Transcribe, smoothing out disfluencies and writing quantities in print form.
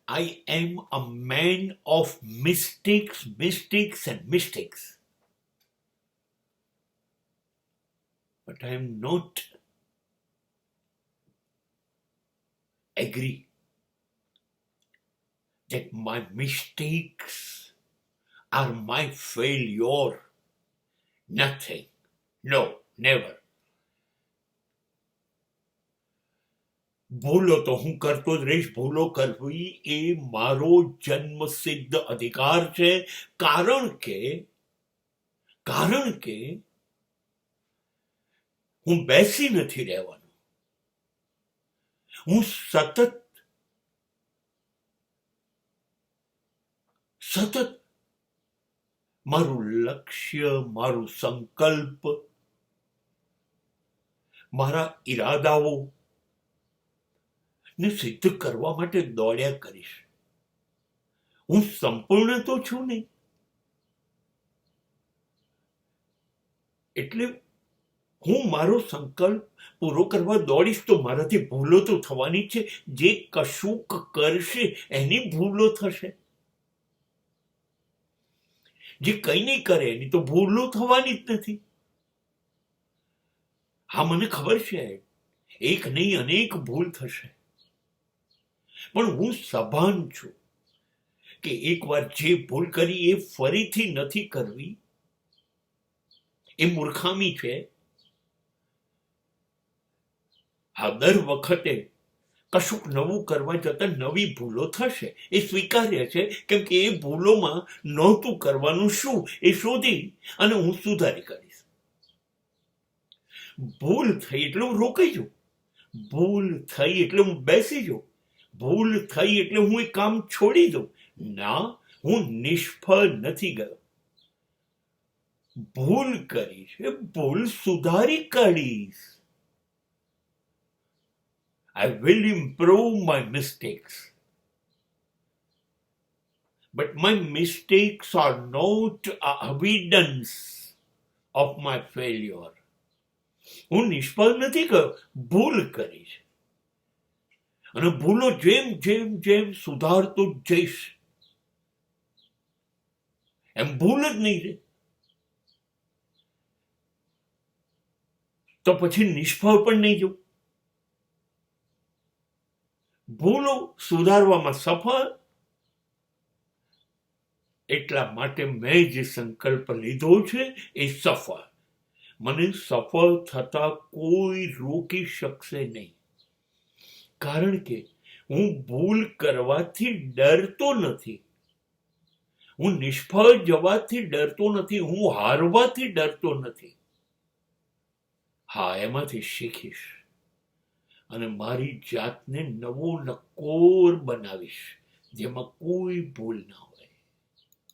I am a man of mistakes, mistakes and mistakes. But I am not agree that my mistakes are my failure. Nothing. No, never. ભૂલો તો હું કરતો જ રહીશ. ભૂલો કરવી એ મારો જન્મસિદ્ધ અધિકાર છે. કારણ કે હું બેસી નથી રહેવાનો. હું સતત મારું લક્ષ્ય, મારું સંકલ્પ, મારા ઈરાદાઓ ને સિદ્ધ કરવા માટે દોડ્યા કરીશ. હું સંપૂર્ણ તો છું નહીં. એટલે હું મારો સંકલ્પ પૂરો કરવા દોડીશ તો મારાથી ભૂલો તો થવાની છે. જે કશુંક કરશે એની ભૂલો થશે. જે કંઈ નહીં કરે એની તો ભૂલો થવાની જ નથી. હા, મને ખબર છે એક નહીં અનેક ભૂલ થશે. પણ હું સભાન છું કે એકવાર જે ભૂલ કરી એ ફરીથી નથી કરવી. એ મૂર્ખામી છે. હા, દર વખતે કશુંક નવું કરવા જતાં નવી ભૂલો થશે. એ સ્વીકાર્ય છે, કેમ કે એ ભૂલોમાં નહોતું કરવાનું શું એ શોધી અને હું સુધારી કાઢીશ. ભૂલ થઈ એટલે હું રોકાઈ જાઉં. ભૂલ થઈ એટલે હું બેસી જાઉં. ભૂલ થઈ એટલે હું એ કામ છોડી દઉં. ના, હું નિષ્ફળ નથી ગયો. ભૂલ કરીશ, ભૂલ સુધારી કાઢીશ. I will improve my mistakes. But my mistakes are not evidence of my failure. હું નિષ્ફળ નથી ગયો, ભૂલ કરીશ. અને ભૂલો જેમ જેમ જેમ સુધારતો જઈશ એમ ભૂલ જ નહીં રહે. તો પછી નિષ્ફળ પણ નહીં જવું. ભૂલો સુધારવામાં સફળ. એટલા માટે મેં જે સંકલ્પ લીધો છે એ સફળ. મને સફળ થતા કોઈ રોકી શકશે નહીં. કારણ કે હું ભૂલ કરવાથી ડરતો નથી. હું નિષ્ફળ જવાથી ડરતો નથી. હું હારવાથી ડરતો નથી. હા, એમાંથી શીખીશ અને મારી જાતને નવો નકોર બનાવીશ જેમાં કોઈ ભૂલ ના હોય.